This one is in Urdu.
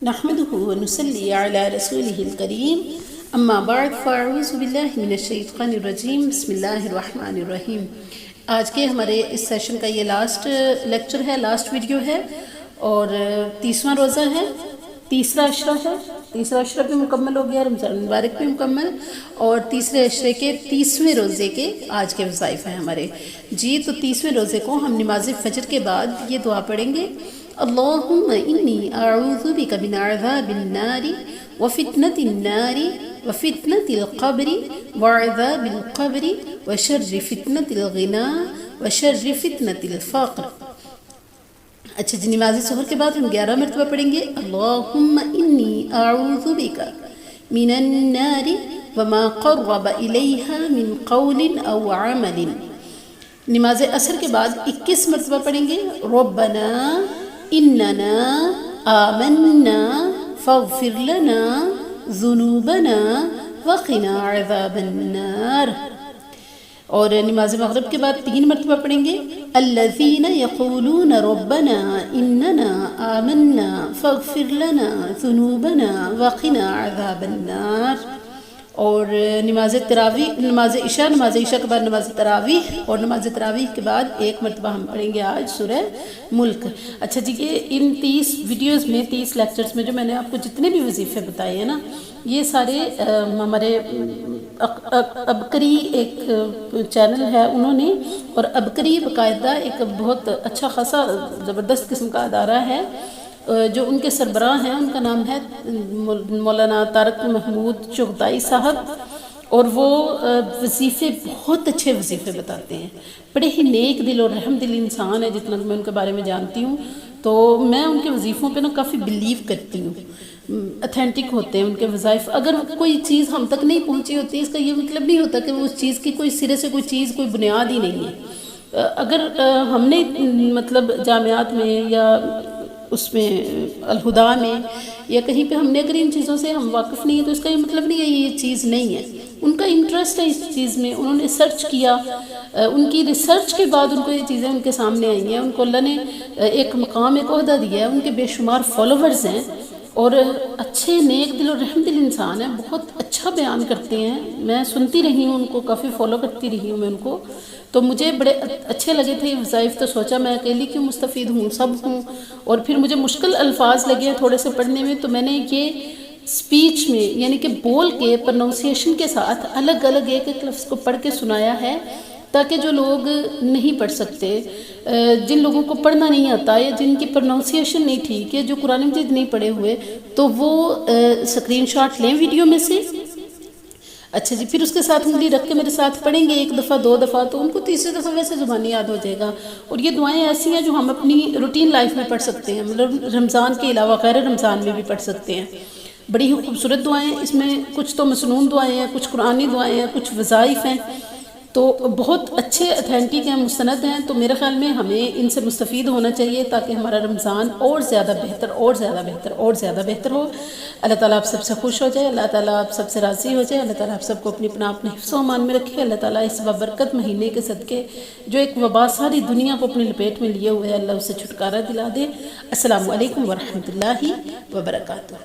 نحمده ونصلي على رسوله الكريم اما بعد فاعوذ باللہ من الشیطان الرجیم بسم اللہ الرحمن الرحیم۔ آج کے ہمارے اس سیشن کا یہ لاسٹ لیکچر ہے، لاسٹ ویڈیو ہے، اور 30واں روزہ ہے، تیسرا عشرہ ہے۔ تیسرا عشرہ بھی مکمل ہو گیا، رمضان المبارک بھی مکمل، اور تیسرے عشرے کے 30ویں روزے کے آج کے وظائف ہیں ہمارے جی۔ تو 30ویں روزے کو ہم نماز فجر کے بعد یہ دعا پڑھیں گے: اللہم انی اعوذ بک من عذاب النار وفتنة النار وفتنة القبر وعذاب القبر وشر فتنة الغنا وشر فتنة الفقر۔ اچھا جی، نماز ظہر کے بعد ہم 11 مرتبہ پڑھیں گے: اللہم انی اعوذ بک من النار وما قرب الیہا من قول او عمل۔ نماز عصر کے بعد 21 مرتبہ پڑھیں گے: ربنا اننا آمنا فاغفر لنا ذنوبنا وقنا عذاب النار۔ اور نماز مغرب کے بعد 3 مرتبہ پڑھیں گے: الذین یقولون ربنا اننا آمنا فاغفر لنا ذنوبنا وقنا عذاب النار۔ اور نماز عشاء کے بعد نماز تراویح، اور نماز تراویح کے بعد 1 مرتبہ ہم پڑھیں گے آج سورہ ملک۔ اچھا جی، یہ ان 30 ویڈیوز میں، 30 لیکچرز میں جو میں نے آپ کو جتنے بھی وظیفے بتائے ہیں نا، یہ سارے ہمارے ابکری ایک چینل ہے انہوں نے، اور ابکری باقاعدہ ایک بہت اچھا خاصا زبردست قسم کا ادارہ ہے جو ان کے سربراہ ہیں، ان کا نام ہے مولانا طارق محمود چغتائی صاحب، اور وہ وظیفے بہت اچھے وظیفے بتاتے ہیں۔ بڑے ہی نیک دل اور رحم دل انسان ہے، جتنا میں ان کے بارے میں جانتی ہوں، تو میں ان کے وظیفوں پہ نا کافی بلیو کرتی ہوں، اتھینٹک ہوتے ہیں ان کے وظائف۔ اگر کوئی چیز ہم تک نہیں پہنچی ہوتی، اس کا یہ مطلب نہیں ہوتا کہ وہ اس چیز کی کوئی سرے سے کوئی بنیاد ہی نہیں ہے۔ اگر ہم نے مطلب جامعات میں یا اس میں الہدا میں یا کہیں پہ ہم نے اگر ان چیزوں سے ہم واقف نہیں ہیں، تو اس کا یہ مطلب نہیں ہے یہ چیز نہیں ہے۔ ان کا انٹرسٹ ہے اس چیز میں، انہوں نے سرچ کیا، ان کی ریسرچ کے بعد ان کو یہ چیزیں ان کے سامنے آئی ہیں، ان کو اللہ نے ایک مقام، ایک عہدہ دیا ہے، ان کے بے شمار فالوورز ہیں، اور اچھے نیک دل اور رحم دل انسان ہیں، بہت اچھا بیان کرتے ہیں۔ میں سنتی رہی ہوں ان کو، کافی فالو کرتی رہی ہوں میں ان کو، تو مجھے بڑے اچھے لگے تھے یہ وظائف، تو سوچا میں اکیلی کیوں مستفید ہوں، سب ہوں۔ اور پھر مجھے مشکل الفاظ لگے تھوڑے سے پڑھنے میں، تو میں نے یہ سپیچ میں یعنی کہ بول کے پروننسیشن کے ساتھ الگ الگ ایک ایک لفظ کو پڑھ کے سنایا ہے، تاکہ جو لوگ نہیں پڑھ سکتے، جن لوگوں کو پڑھنا نہیں آتا یا جن کی پروننسیشن نہیں ٹھیک ہے، جو قرآن مجید نہیں پڑھے ہوئے، تو وہ اسکرین شاٹ لیں ویڈیو میں سے۔ اچھا جی، پھر اس کے ساتھ انگلی رکھ کے میرے ساتھ پڑھیں گے 1 دفعہ 2 دفعہ، تو ان کو تیسری دفعہ ویسے زبانی یاد ہو جائے گا۔ اور یہ دعائیں ایسی ہیں جو ہم اپنی روٹین لائف میں پڑھ سکتے ہیں، مطلب رمضان کے علاوہ غیر رمضان میں بھی پڑھ سکتے ہیں۔ بڑی ہی خوبصورت دعائیں، اس میں کچھ تو مسنون دعائیں ہیں، کچھ قرآنی دعائیں ہیں، کچھ وظائف ہیں، تو بہت اچھے اتھینٹک ہیں، مستند ہیں۔ تو میرے خیال میں ہمیں ان سے مستفید ہونا چاہیے، تاکہ ہمارا رمضان اور زیادہ بہتر اور زیادہ بہتر اور زیادہ بہتر ہو۔ اللہ تعالیٰ آپ سب سے خوش ہو جائے، اللہ تعالیٰ آپ سب سے راضی ہو جائے، اللہ تعالیٰ آپ سب کو اپنی پناہ اپنے حفظ و امان میں رکھے۔ اللہ تعالیٰ اس بابرکت مہینے کے صدقے جو ایک وبا ساری دنیا کو اپنی لپیٹ میں لیے ہوئے، اللہ اسے چھٹکارا دلا دے۔ السلام علیکم ورحمۃ اللہ وبرکاتہ۔